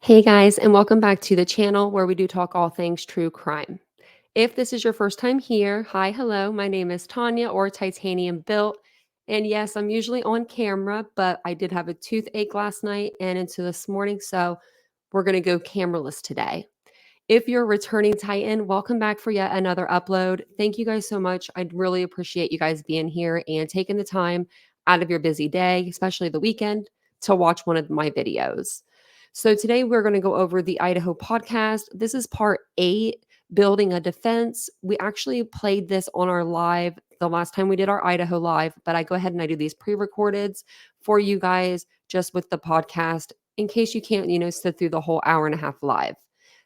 Hey guys, and welcome back to the channel where we do talk all things true crime. If this is your first time here, hi, hello, my name is Tanya or TitaniumBuilt. And yes, I'm usually on camera, but I did have a toothache last night and into this morning, so we're going to go cameraless today. If you're a returning Titan, welcome back for yet another upload. Thank you guys so much. I'd really appreciate you guys being here and taking the time out of your busy day, especially the weekend, to watch one of my videos. So today we're going to go over the Idaho podcast. This is part 8, building a defense. We actually played this on our live the last time we did our Idaho live, but I go ahead and I do these pre-recordeds for you guys just with the podcast in case you can't, sit through the whole hour and a half live.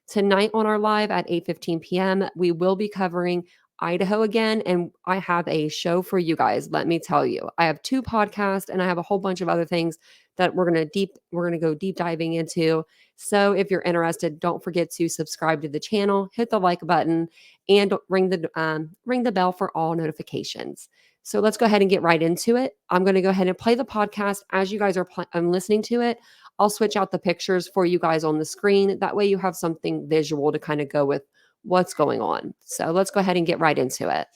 Tonight on our live at 8:15 p.m., we will be covering Idaho again, and I have a show for you guys. Let me tell you, I have 2 podcasts and I have a whole bunch of other things that we're gonna go deep diving into. So if you're interested, don't forget to subscribe to the channel, hit the like button, and ring the bell for all notifications. So let's go ahead and get right into it. I'm going to go ahead and play the podcast as you guys are listening to it. I'll switch out the pictures for you guys on the screen. That way you have something visual to kind of go with what's going on. So let's go ahead and get right into it.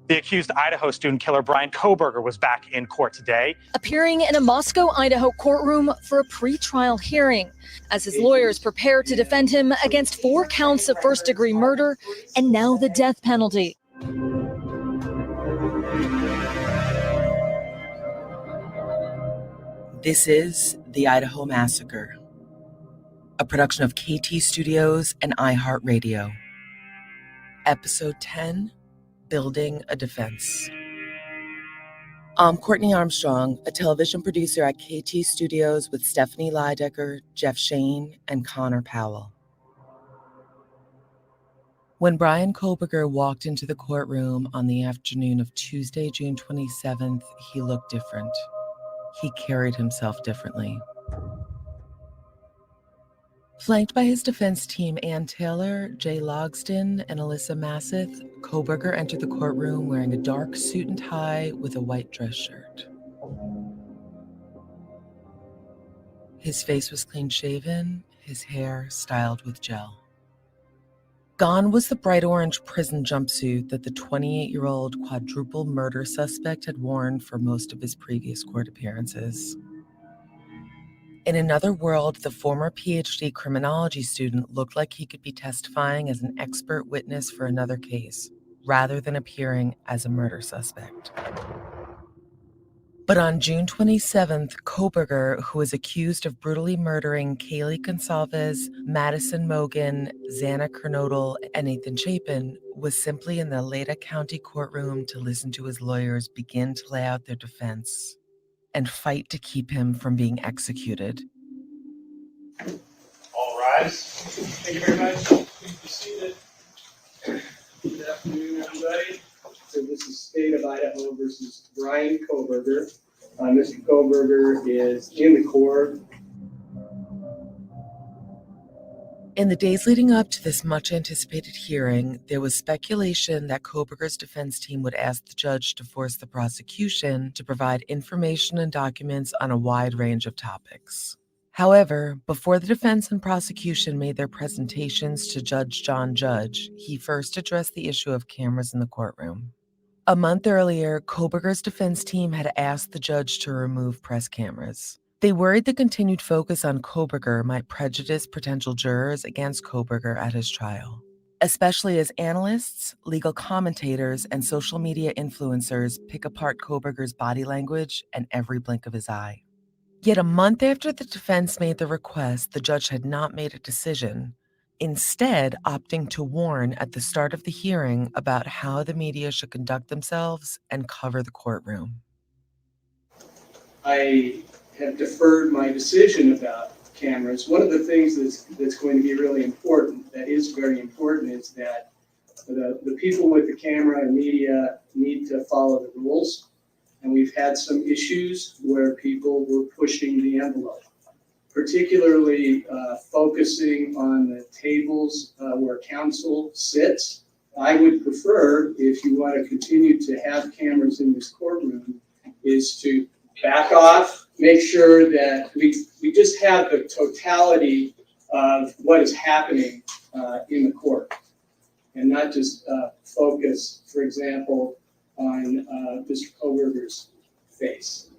The accused Idaho student killer Bryan Kohberger was back in court today, appearing in a Moscow, Idaho courtroom for a pre-trial hearing as his lawyers prepare to defend him against 4 counts of first-degree murder and now the death penalty. This is the Idaho Massacre, a production of KT Studios and iHeartRadio. Episode 10, Building a Defense. I'm Courtney Armstrong, a television producer at KT Studios with Stephanie Lydecker, Jeff Shane, and Connor Powell. When Bryan Kohberger walked into the courtroom on the afternoon of Tuesday, June 27th, he looked different. He carried himself differently. Flanked by his defense team, Ann Taylor, Jay Logston, and Alyssa Masseth, Kohberger entered the courtroom wearing a dark suit and tie with a white dress shirt. His face was clean-shaven, his hair styled with gel. Gone was the bright orange prison jumpsuit that the 28-year-old quadruple murder suspect had worn for most of his previous court appearances. In another world, the former PhD criminology student looked like he could be testifying as an expert witness for another case, rather than appearing as a murder suspect. But on June 27th, Kohberger, who was accused of brutally murdering Kaylee Gonsalves, Madison Mogan, Xana Kernodle, and Nathan Chapin, was simply in the Leda County courtroom to listen to his lawyers begin to lay out their defense and fight to keep him from being executed. All rise. Thank you very much. Please be seated. Good afternoon, everybody. So this is State of Idaho versus Bryan Kohberger. Mr. Kohberger is in the court. In the days leading up to this much-anticipated hearing, there was speculation that Kohberger's defense team would ask the judge to force the prosecution to provide information and documents on a wide range of topics. However, before the defense and prosecution made their presentations to Judge John Judge, he first addressed the issue of cameras in the courtroom. A month earlier, Kohberger's defense team had asked the judge to remove press cameras. They worried the continued focus on Kohberger might prejudice potential jurors against Kohberger at his trial, especially as analysts, legal commentators, and social media influencers pick apart Kohberger's body language and every blink of his eye. Yet a month after the defense made the request, the judge had not made a decision, instead opting to warn at the start of the hearing about how the media should conduct themselves and cover the courtroom. I have deferred my decision about cameras. One of the things that's going to be really important, that is very important, is that the people with the camera and media need to follow the rules. And we've had some issues where people were pushing the envelope, particularly focusing on the tables where counsel sits. I would prefer, if you want to continue to have cameras in this courtroom, is to back off, make sure that we just have the totality of what is happening in the court, and not just focus, for example, on Mr. Kohberger's face.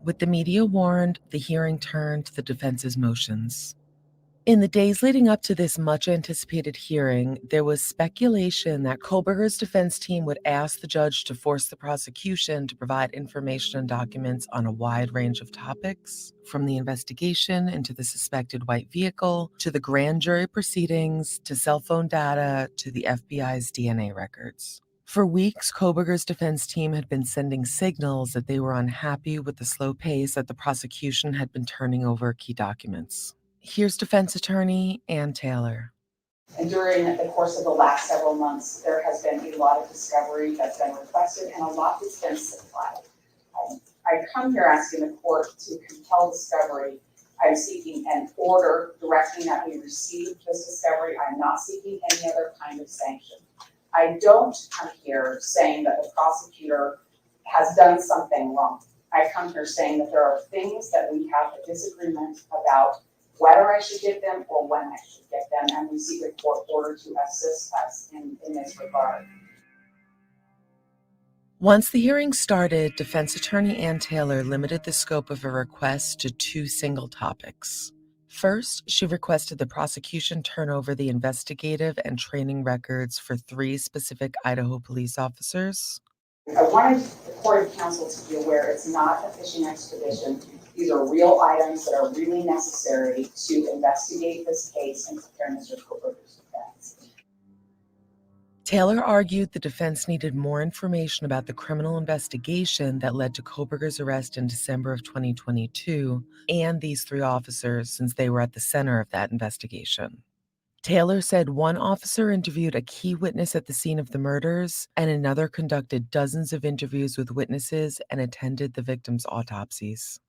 With the media warned, the hearing turned to the defense's motions. In the days leading up to this much-anticipated hearing, there was speculation that Kohberger's defense team would ask the judge to force the prosecution to provide information and documents on a wide range of topics, from the investigation into the suspected white vehicle, to the grand jury proceedings, to cell phone data, to the FBI's DNA records. For weeks, Kohberger's defense team had been sending signals that they were unhappy with the slow pace that the prosecution had been turning over key documents. Here's defense attorney Ann Taylor. And during the course of the last several months, there has been a lot of discovery that's been requested and a lot that's been supplied. I come here asking the court to compel discovery. I'm seeking an order directing that we receive this discovery. I'm not seeking any other kind of sanction. I don't come here saying that the prosecutor has done something wrong. I come here saying that there are things that we have a disagreement about whether I should get them or when I should get them, and we seek a court order to assist us in this regard. Once the hearing started, defense attorney Ann Taylor limited the scope of her request to 2 single topics. First, she requested the prosecution turn over the investigative and training records for 3 specific Idaho police officers. I wanted the court of counsel to be aware it's not a fishing expedition. These are real items that are really necessary to investigate this case and prepare Mr. Kohberger's defense. Taylor argued the defense needed more information about the criminal investigation that led to Kohberger's arrest in December of 2022 and these 3 officers, since they were at the center of that investigation. Taylor said one officer interviewed a key witness at the scene of the murders, and another conducted dozens of interviews with witnesses and attended the victims' autopsies.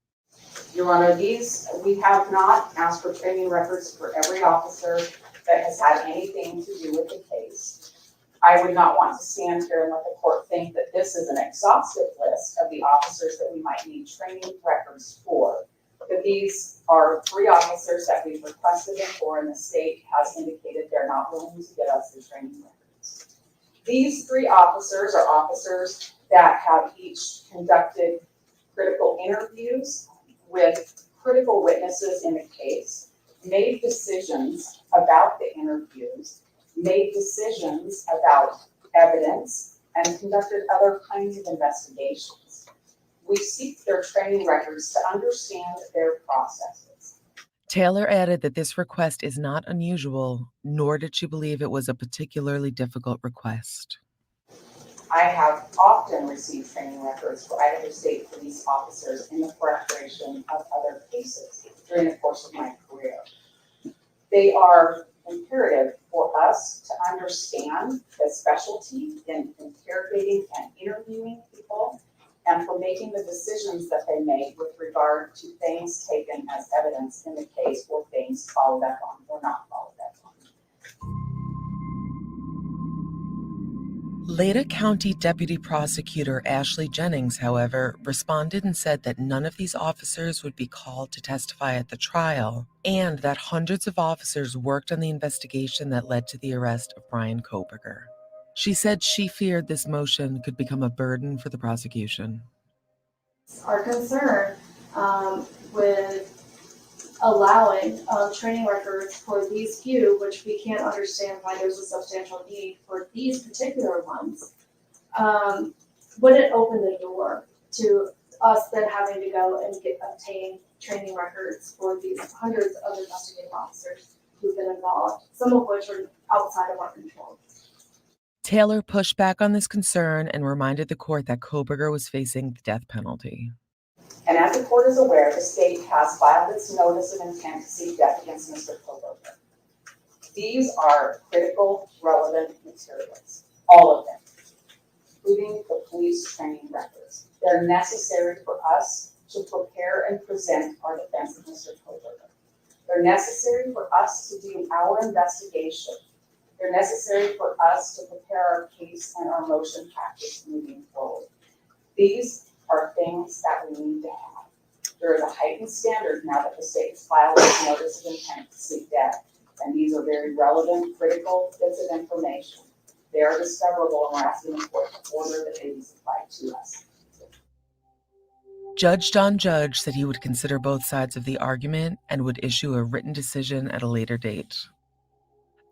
Your Honor, we have not asked for training records for every officer that has had anything to do with the case. I would not want to stand here and let the court think that this is an exhaustive list of the officers that we might need training records for. But these are 3 officers that we've requested them for, and the state has indicated they're not willing to get us the training records. These 3 officers are officers that have each conducted critical interviews with critical witnesses in the case, made decisions about the interviews, made decisions about evidence, and conducted other kinds of investigations. We seek their training records to understand their processes. Taylor added that this request is not unusual, nor did she believe it was a particularly difficult request. I have often received training records for Idaho State police officers in the preparation of other cases during the course of my career. They are imperative for us to understand the specialty in interrogating and interviewing people, and for making the decisions that they make with regard to things taken as evidence in the case, or things followed up on or not followed up on. Leda County Deputy Prosecutor Ashley Jennings, however, responded and said that none of these officers would be called to testify at the trial, and that hundreds of officers worked on the investigation that led to the arrest of Bryan Kohberger. She said she feared this motion could become a burden for the prosecution. Our concern with allowing training records for these few, which we can't understand why there's a substantial need for these particular ones, wouldn't open the door to us then having to go and obtain training records for these hundreds of investigative officers who've been involved, some of which are outside of our control. Taylor pushed back on this concern and reminded the court that Kohberger was facing the death penalty. And as the court is aware, the state has filed its notice of intent to seek death against Mr. Kohberger. These are critical, relevant materials, all of them, including the police training records. They're necessary for us to prepare and present our defense of Mr. Kohberger. They're necessary for us to do our investigation. They're necessary for us to prepare our case and our motion package moving forward. These are things that we need to have. There is a heightened standard now that the state has filed a notice of intent to seek death, and these are very relevant, critical bits of information. They are discoverable, and we're asking the court to order that they be supplied to us. Judge John Judge said he would consider both sides of the argument and would issue a written decision at a later date.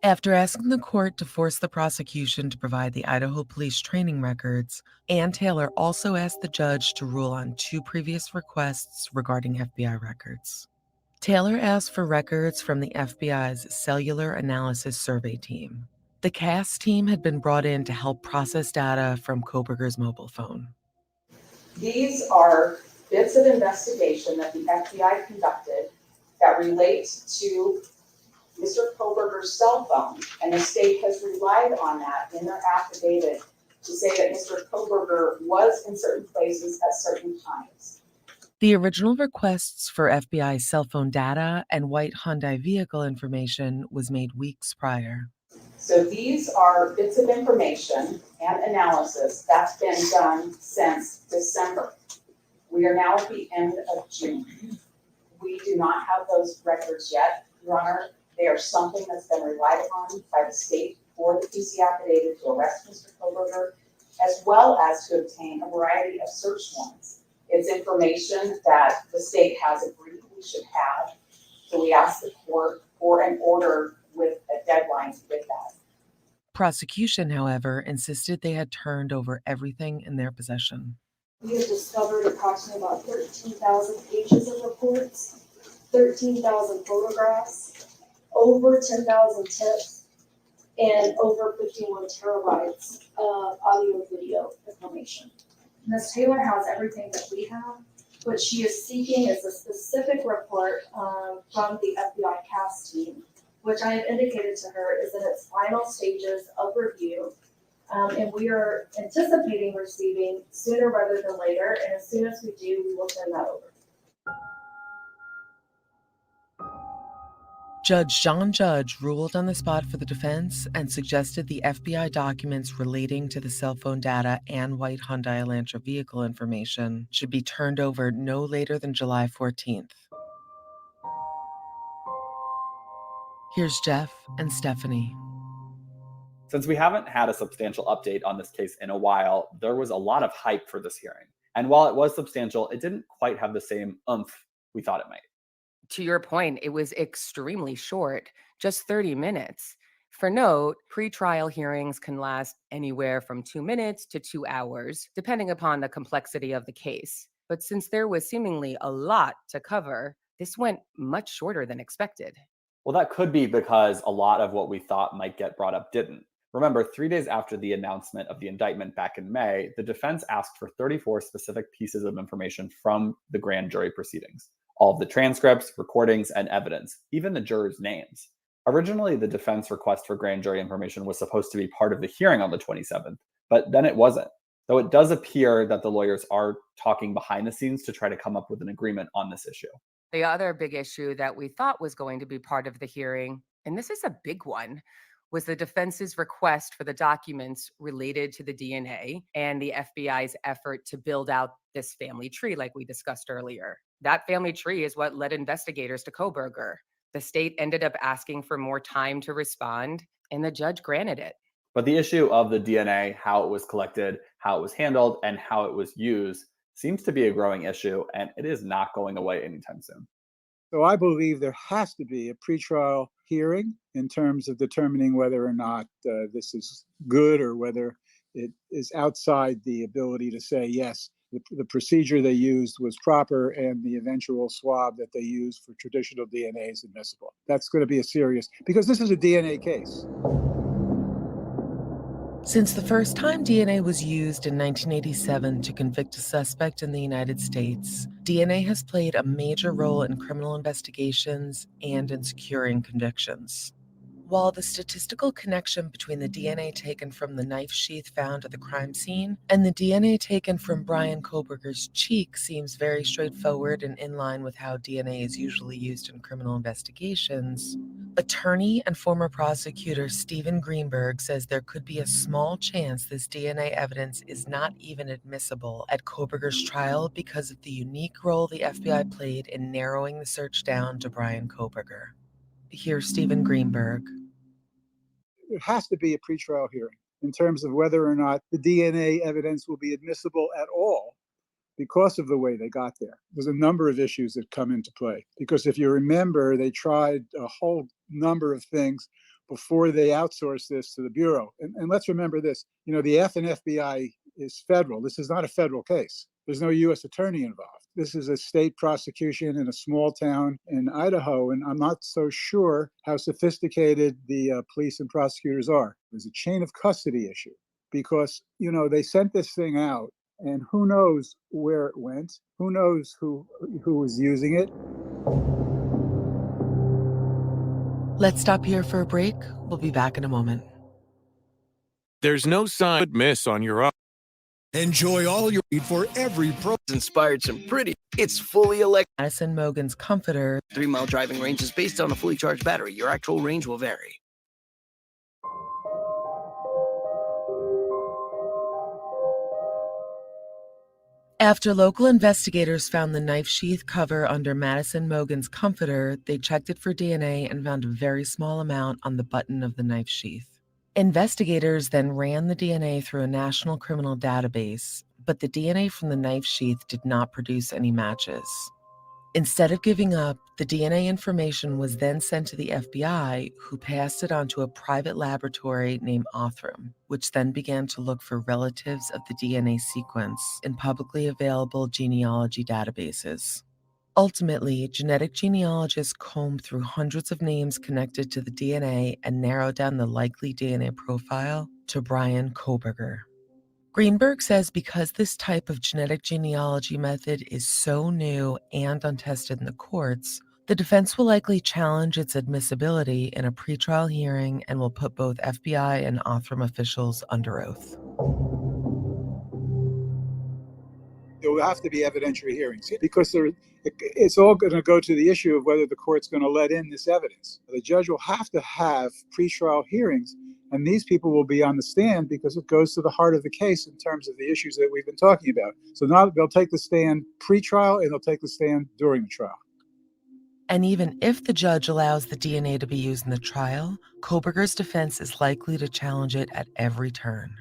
After asking the court to force the prosecution to provide the Idaho police training records, Ann Taylor also asked the judge to rule on 2 previous requests regarding FBI records. Taylor asked for records from the FBI's Cellular Analysis Survey team. The CAS team had been brought in to help process data from Kohberger's mobile phone. These are bits of investigation that the FBI conducted that relate to Mr. Kohberger's cell phone, and the state has relied on that in their affidavit to say that Mr. Kohberger was in certain places at certain times. The original requests for FBI cell phone data and white Hyundai vehicle information was made weeks prior. So these are bits of information and analysis that's been done since December. We are now at the end of June. We do not have those records yet, Your Honor. They are something that's been relied upon by the state for the PC affidavit to arrest Mr. Kohberger, as well as to obtain a variety of search warrants. It's information that the state has agreed we should have, so we ask the court for an order with a deadline to get that. Prosecution, however, insisted they had turned over everything in their possession. We have discovered approximately about 13,000 pages of reports, 13,000 photographs, over 10,000 tips, and over 51 terabytes of audio and video information. Ms. Taylor has everything that we have. What she is seeking is a specific report from the FBI CAS team, which I have indicated to her is in its final stages of review. And we are anticipating receiving sooner rather than later, and as soon as we do, we will send that over. Judge John Judge ruled on the spot for the defense and suggested the FBI documents relating to the cell phone data and white Hyundai Elantra vehicle information should be turned over no later than July 14th. Here's Jeff and Stephanie. Since we haven't had a substantial update on this case in a while, there was a lot of hype for this hearing. And while it was substantial, it didn't quite have the same oomph we thought it might. To your point, it was extremely short, just 30 minutes. For note, pretrial hearings can last anywhere from 2 minutes to 2 hours, depending upon the complexity of the case. But since there was seemingly a lot to cover, this went much shorter than expected. Well, that could be because a lot of what we thought might get brought up didn't. Remember, 3 days after the announcement of the indictment back in May, the defense asked for 34 specific pieces of information from the grand jury proceedings. All of the transcripts, recordings, and evidence, even the jurors' names. Originally, the defense request for grand jury information was supposed to be part of the hearing on the 27th, but then it wasn't. Though it does appear that the lawyers are talking behind the scenes to try to come up with an agreement on this issue. The other big issue that we thought was going to be part of the hearing, and this is a big one, was the defense's request for the documents related to the DNA and the FBI's effort to build out this family tree like we discussed earlier. That family tree is what led investigators to Kohberger. The state ended up asking for more time to respond, and the judge granted it. But the issue of the DNA, how it was collected, how it was handled, and how it was used seems to be a growing issue, and it is not going away anytime soon. So I believe there has to be a pretrial hearing in terms of determining whether or not this is good or whether it is outside the ability to say, yes, the procedure they used was proper and the eventual swab that they used for traditional DNA is admissible. That's going to be a serious, because this is a DNA case. Since the first time DNA was used in 1987 to convict a suspect in the United States, DNA has played a major role in criminal investigations and in securing convictions. While the statistical connection between the DNA taken from the knife sheath found at the crime scene and the DNA taken from Bryan Kohberger's cheek seems very straightforward and in line with how DNA is usually used in criminal investigations, attorney and former prosecutor Stephen Greenberg says there could be a small chance this DNA evidence is not even admissible at Kohberger's trial because of the unique role the FBI played in narrowing the search down to Bryan Kohberger. Here's Stephen Greenberg. There has to be a pretrial hearing in terms of whether or not the DNA evidence will be admissible at all because of the way they got there. There's a number of issues that come into play. Because if you remember, they tried a whole number of things before they outsourced this to the Bureau. And let's remember this, the FBI is federal. This is not a federal case. There's no U.S. attorney involved. This is a state prosecution in a small town in Idaho, and I'm not so sure how sophisticated the police and prosecutors are. There's a chain of custody issue because, they sent this thing out, and who knows where it went? Who knows who was using it? Let's stop here for a break. We'll be back in a moment. There's no sign of miss on your Enjoy all your eat for every pro. Inspired some pretty. It's fully electric. Madison Mogen's Comforter. 3-mile driving range is based on a fully charged battery. Your actual range will vary. After local investigators found the knife sheath cover under Madison Mogen's Comforter, they checked it for DNA and found a very small amount on the button of the knife sheath. Investigators then ran the DNA through a national criminal database, but the DNA from the knife sheath did not produce any matches. Instead of giving up, the DNA information was then sent to the FBI, who passed it on to a private laboratory named Othram, which then began to look for relatives of the DNA sequence in publicly available genealogy databases. Ultimately, genetic genealogists combed through hundreds of names connected to the DNA and narrowed down the likely DNA profile to Bryan Kohberger. Greenberg says because this type of genetic genealogy method is so new and untested in the courts, the defense will likely challenge its admissibility in a pretrial hearing and will put both FBI and Othram officials under oath. There will have to be evidentiary hearings because it's all going to go to the issue of whether the court's going to let in this evidence. The judge will have to have pretrial hearings, and these people will be on the stand because it goes to the heart of the case in terms of the issues that we've been talking about. So now they'll take the stand pre-trial and they'll take the stand during the trial. And even if the judge allows the DNA to be used in the trial, Kohberger's defense is likely to challenge it at every turn.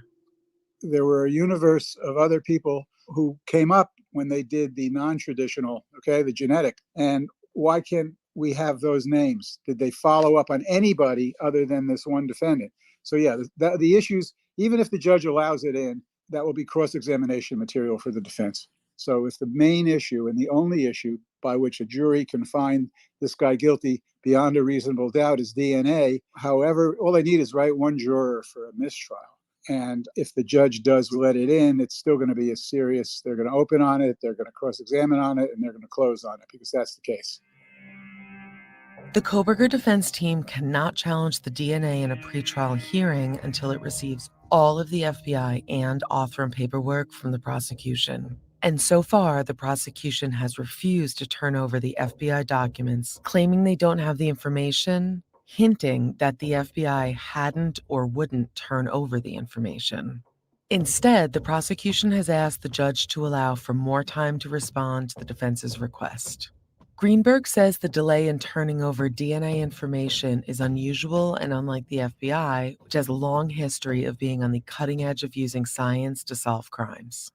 There were a universe of other people who came up when they did the non-traditional, the genetic. And why can't we have those names? Did they follow up on anybody other than this one defendant? So yeah, the issues, even if the judge allows it in, that will be cross-examination material for the defense. So if the main issue and the only issue by which a jury can find this guy guilty beyond a reasonable doubt is DNA, however, all they need is one juror for a mistrial. And if the judge does let it in, it's still going to be they're going to open on it, they're going to cross-examine on it, and they're going to close on it because that's the case. The Kohberger defense team cannot challenge the DNA in a pretrial hearing until it receives all of the FBI and Othram paperwork from the prosecution. And so far, the prosecution has refused to turn over the FBI documents, claiming they don't have the information, hinting that the FBI hadn't or wouldn't turn over the information. Instead, the prosecution has asked the judge to allow for more time to respond to the defense's request. Greenberg says the delay in turning over DNA information is unusual and unlike the FBI, which has a long history of being on the cutting edge of using science to solve crimes.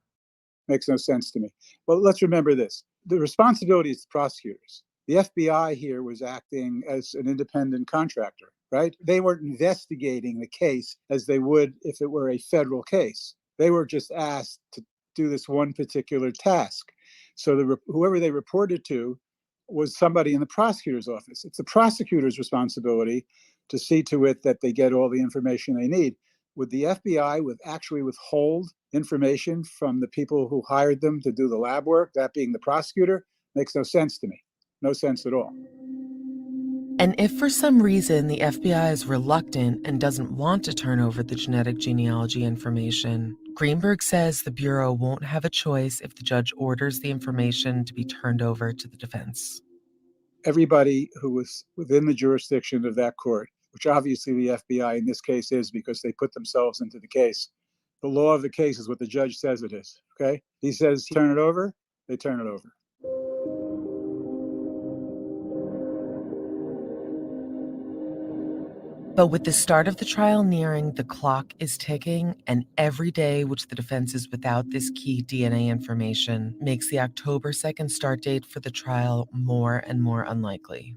Makes no sense to me. Well, let's remember this. The responsibility is the prosecutors. The FBI here was acting as an independent contractor, right? They weren't investigating the case as they would if it were a federal case. They were just asked to do this one particular task. So whoever they reported to was somebody in the prosecutor's office. It's the prosecutor's responsibility to see to it that they get all the information they need. Would the FBI actually withhold information from the people who hired them to do the lab work, that being the prosecutor? Makes no sense to me. No sense at all. And if for some reason the FBI is reluctant and doesn't want to turn over the genetic genealogy information, Greenberg says the Bureau won't have a choice if the judge orders the information to be turned over to the defense. Everybody who was within the jurisdiction of that court, which obviously the FBI in this case is because they put themselves into the case. The law of the case is what the judge says it is, okay? He says turn it over, they turn it over. But with the start of the trial nearing, the clock is ticking, and every day which the defense is without this key DNA information makes the October 2nd start date for the trial more and more unlikely.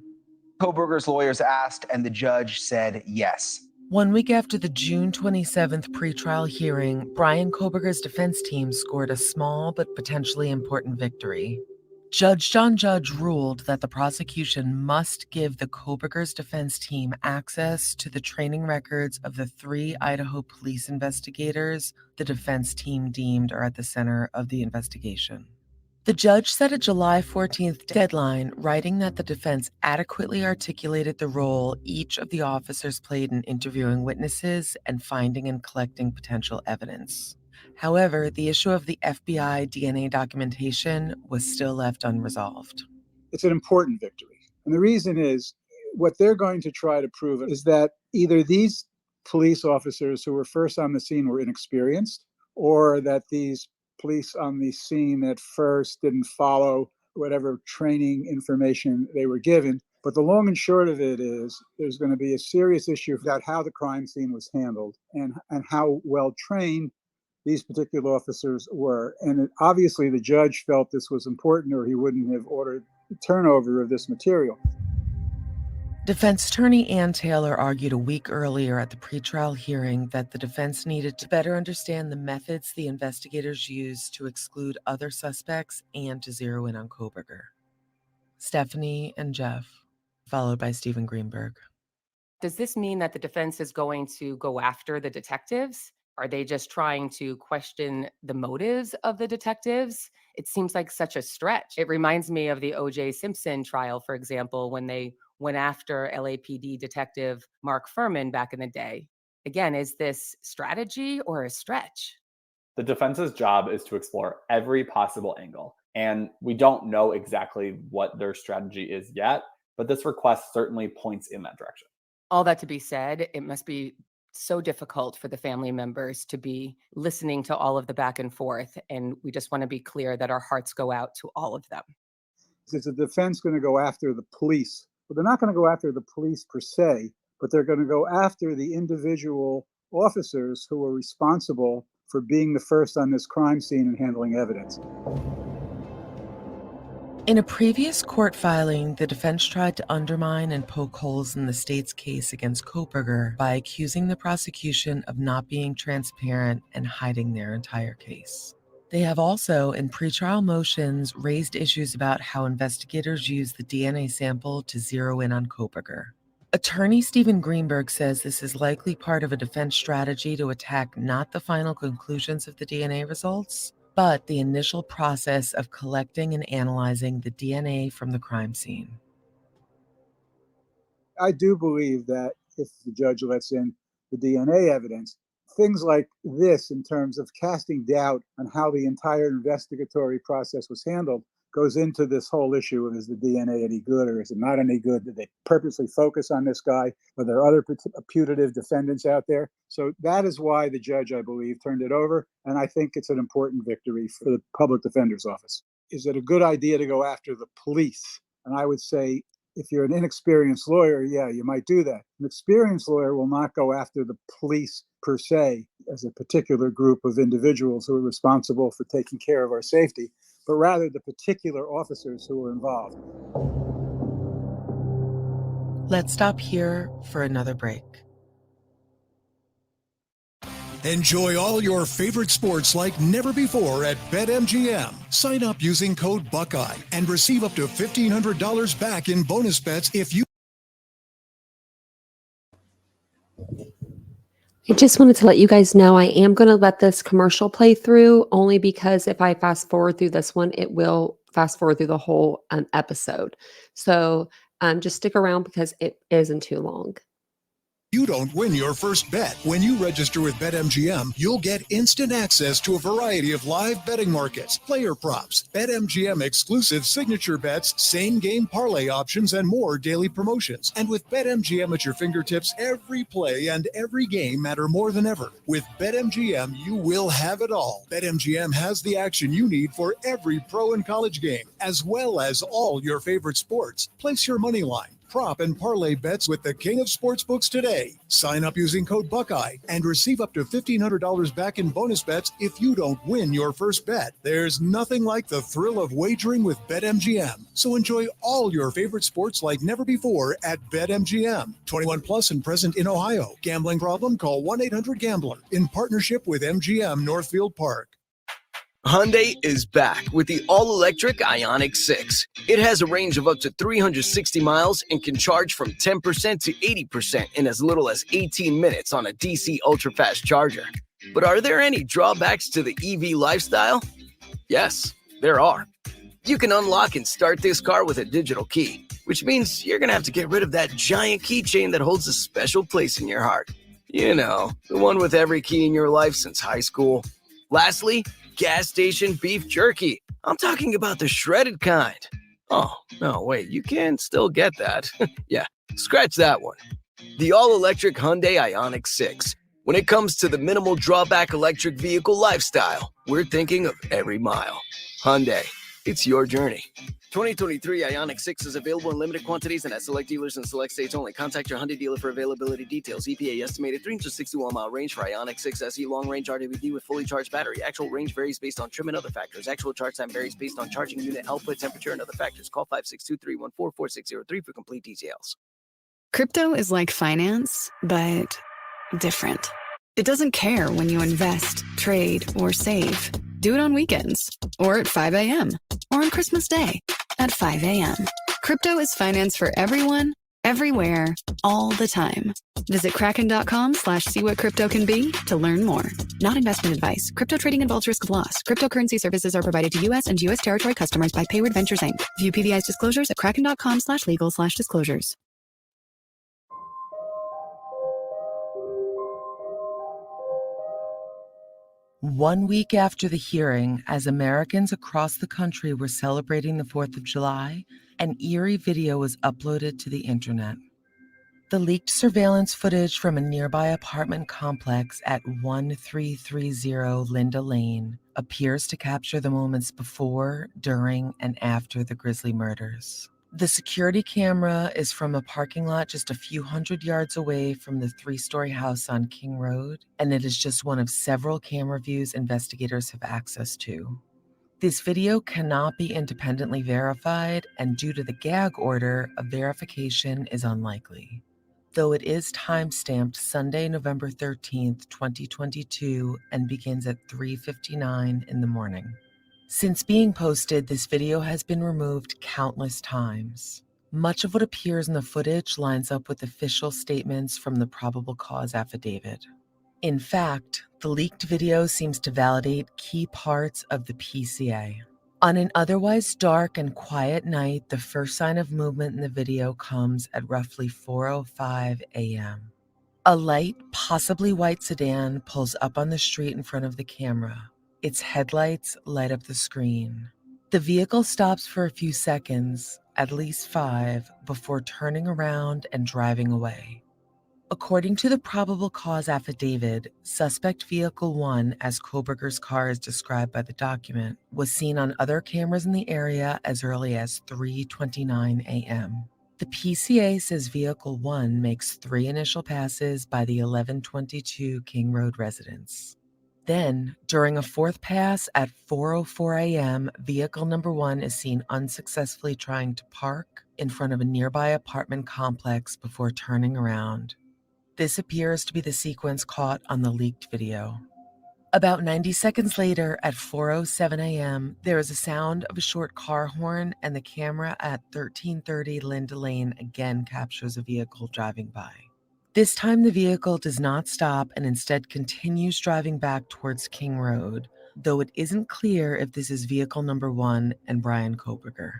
Kohberger's lawyers asked, and the judge said yes. 1 week after the June 27th pretrial hearing, Bryan Kohberger's defense team scored a small but potentially important victory. Judge John Judge ruled that the prosecution must give the Kohberger's defense team access to the training records of the 3 Idaho police investigators the defense team deemed are at the center of the investigation. The judge set a July 14th deadline, writing that the defense adequately articulated the role each of the officers played in interviewing witnesses and finding and collecting potential evidence. However, the issue of the FBI DNA documentation was still left unresolved. It's an important victory. And the reason is what they're going to try to prove is that either these police officers who were first on the scene were inexperienced, or that these police on the scene at first didn't follow whatever training information they were given. But the long and short of it is there's going to be a serious issue about how the crime scene was handled and how well trained these particular officers were. And obviously the judge felt this was important, or he wouldn't have ordered the turnover of this material. Defense attorney Ann Taylor argued a week earlier at the pretrial hearing that the defense needed to better understand the methods the investigators used to exclude other suspects and to zero in on Kohberger. Stephanie and Jeff, followed by Stephen Greenberg. Does this mean that the defense is going to go after the detectives? Are they just trying to question the motives of the detectives? It seems like such a stretch. It reminds me of the O.J. Simpson trial, for example, when they went after LAPD detective Mark Furman back in the day. Again, is this strategy or a stretch? The defense's job is to explore every possible angle, and we don't know exactly what their strategy is yet, but this request certainly points in that direction. All that to be said, it must be so difficult for the family members to be listening to all of the back and forth, and we just want to be clear that our hearts go out to all of them. Is the defense going to go after the police? Well, they're not going to go after the police per se, but they're going to go after the individual officers who were responsible for being the first on this crime scene and handling evidence. In a previous court filing, the defense tried to undermine and poke holes in the state's case against Kohberger by accusing the prosecution of not being transparent and hiding their entire case. They have also, in pretrial motions, raised issues about how investigators used the DNA sample to zero in on Kohberger. Attorney Stephen Greenberg says this is likely part of a defense strategy to attack not the final conclusions of the DNA results, but the initial process of collecting and analyzing the DNA from the crime scene. I do believe that if the judge lets in the DNA evidence, things like this, in terms of casting doubt on how the entire investigatory process was handled, goes into this whole issue of, is the DNA any good or is it not any good? Did they purposely focus on this guy? Are there other putative defendants out there? So that is why the judge, I believe, turned it over. And I think it's an important victory for the public defender's office. Is it a good idea to go after the police? And I would say, if you're an inexperienced lawyer, yeah, you might do that. An experienced lawyer will not go after the police per se as a particular group of individuals who are responsible for taking care of our safety, but rather the particular officers who were involved. Let's stop here for another break. Enjoy all your favorite sports like never before at BetMGM. Sign up using code Buckeye and receive up to $1,500 back in bonus bets if you... I just wanted to let you guys know I am going to let this commercial play through, only because if I fast forward through this one, it will fast forward through the whole episode. So Just stick around because it isn't too long. You don't win your first bet. When you register with BetMGM, you'll get instant access to a variety of live betting markets, player props, BetMGM exclusive signature bets, same game parlay options, and more daily promotions. And with BetMGM at your fingertips, every play and every game matter more than ever. With BetMGM, you will have it all. BetMGM has the action you need for every pro and college game, as well as all your favorite sports. Place your money line, prop, and parlay bets with the king of sportsbooks today. Sign up using code Buckeye and receive up to $1,500 back in bonus bets if you don't win your first bet. There's nothing like the thrill of wagering with BetMGM. So enjoy all your favorite sports like never before at BetMGM. 21 plus and present in Ohio. Gambling problem? Call 1-800-GAMBLER in partnership with MGM Northfield Park. Hyundai is back with the all-electric Ioniq 6. It has a range of up to 360 miles and can charge from 10% to 80% in as little as 18 minutes on a DC ultra-fast charger. But are there any drawbacks to the EV lifestyle? Yes, there are. You can unlock and start this car with a digital key, which means you're going to have to get rid of that giant keychain that holds a special place in your heart. You know, the one with every key in your life since high school. Lastly, gas station beef jerky. I'm talking about the shredded kind. Oh, no, wait, you can still get that. Yeah, scratch that one. The all-electric Hyundai Ioniq 6. When it comes to the minimal drawback electric vehicle lifestyle, we're thinking of every mile. Hyundai, it's your journey. 2023 Ioniq 6 is available in limited quantities and at select dealers in select states only. Contact your Hyundai dealer for availability details. EPA estimated 361-mile range for Ioniq 6 SE long-range RWD with fully charged battery. Actual range varies based on trim and other factors. Actual charge time varies based on charging unit output, temperature, and other factors. Call 562-314-4603 for complete details. Crypto is like finance, but different. It doesn't care when you invest, trade, or save. Do it on weekends, or at 5 a.m., or on Christmas Day at 5 a.m. Crypto is finance for everyone, everywhere, all the time. Visit kraken.com/see what crypto can be to learn more. Not investment advice. Crypto trading involves risk of loss. Cryptocurrency services are provided to U.S. and U.S. territory customers by Payward Ventures, Inc. View PVI's disclosures at kraken.com/legal/disclosures. One week after the hearing, as Americans across the country were celebrating the 4th of July, an eerie video was uploaded to the internet. The leaked surveillance footage from a nearby apartment complex at 1330 Linda Lane appears to capture the moments before, during, and after the grisly murders. The security camera is from a parking lot just a few hundred yards away from the 3-story house on King Road, and it is just one of several camera views investigators have access to. This video cannot be independently verified, and due to the gag order, a verification is unlikely. Though it is time-stamped Sunday, November 13th, 2022, and begins at 3:59 in the morning. Since being posted, this video has been removed countless times. Much of what appears in the footage lines up with official statements from the probable cause affidavit. In fact, the leaked video seems to validate key parts of the PCA. On an otherwise dark and quiet night, the first sign of movement in the video comes at roughly 4:05 a.m. A light, possibly white sedan pulls up on the street in front of the camera. Its headlights light up the screen. The vehicle stops for a few seconds, at least 5, before turning around and driving away. According to the probable cause affidavit, suspect vehicle 1, as Kohberger's car is described by the document, was seen on other cameras in the area as early as 3:29 a.m. The PCA says vehicle 1 makes 3 initial passes by the 1122 King Road residence. Then, during a 4th pass at 4:04 a.m., vehicle number 1 is seen unsuccessfully trying to park in front of a nearby apartment complex before turning around. This appears to be the sequence caught on the leaked video. About 90 seconds later, at 4:07 a.m., there is a sound of a short car horn, and the camera at 1330 Linda Lane again captures a vehicle driving by. This time, the vehicle does not stop and instead continues driving back towards King Road, though it isn't clear if this is vehicle number 1 and Bryan Kohberger.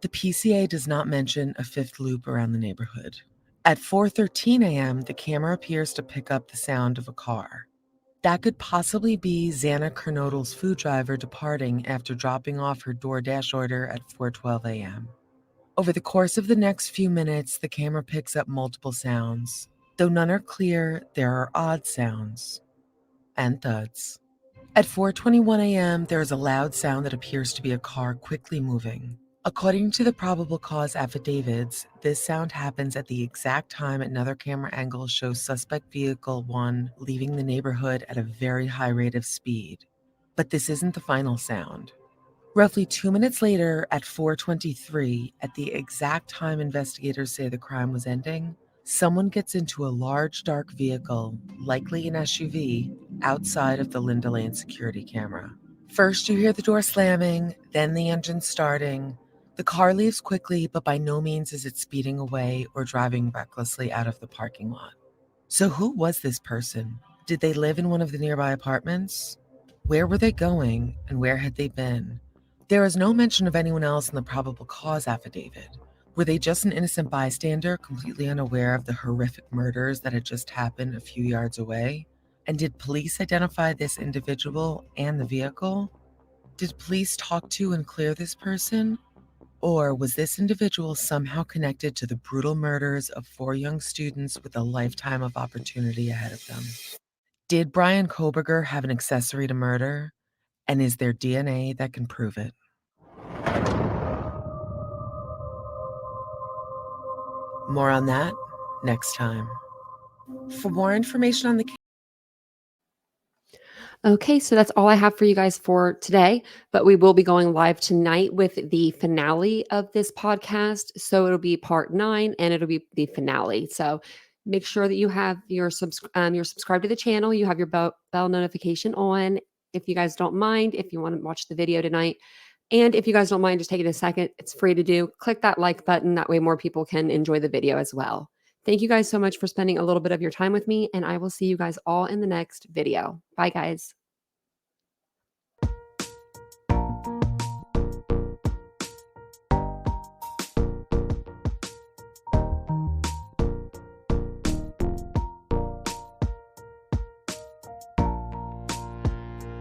The PCA does not mention a fifth loop around the neighborhood. At 4:13 a.m., the camera appears to pick up the sound of a car. That could possibly be Xana Kernodle's food driver departing after dropping off her DoorDash order at 4:12 a.m. Over the course of the next few minutes, the camera picks up multiple sounds. Though none are clear, there are odd sounds and thuds. At 4:21 a.m., there is a loud sound that appears to be a car quickly moving. According to the probable cause affidavits, this sound happens at the exact time another camera angle shows suspect vehicle 1 leaving the neighborhood at a very high rate of speed. But this isn't the final sound. Roughly 2 minutes later, at 4:23, at the exact time investigators say the crime was ending, someone gets into a large dark vehicle, likely an SUV, outside of the Linda Lane security camera. First, you hear the door slamming, then the engine starting. The car leaves quickly, but by no means is it speeding away or driving recklessly out of the parking lot. So who was this person? Did they live in one of the nearby apartments? Where were they going, and where had they been? There is no mention of anyone else in the probable cause affidavit. Were they just an innocent bystander, completely unaware of the horrific murders that had just happened a few yards away? And did police identify this individual and the vehicle? Did police talk to and clear this person? Or was this individual somehow connected to the brutal murders of 4 young students with a lifetime of opportunity ahead of them? Did Bryan Kohberger have an accessory to murder? And is there DNA that can prove it? More on that next time. For more information on the case, Okay, so that's all I have for you guys for today, but we will be going live tonight with the finale of this podcast. So it'll be part 9 and it'll be the finale. So make sure that you have you're subscribed to the channel, you have your bell notification on. If you guys don't mind, if you want to watch the video tonight, and if you guys don't mind just taking a second, it's free to do. Click that like button. That way more people can enjoy the video as well. Thank you guys so much for spending a little bit of your time with me, and I will see you guys all in the next video. Bye, guys.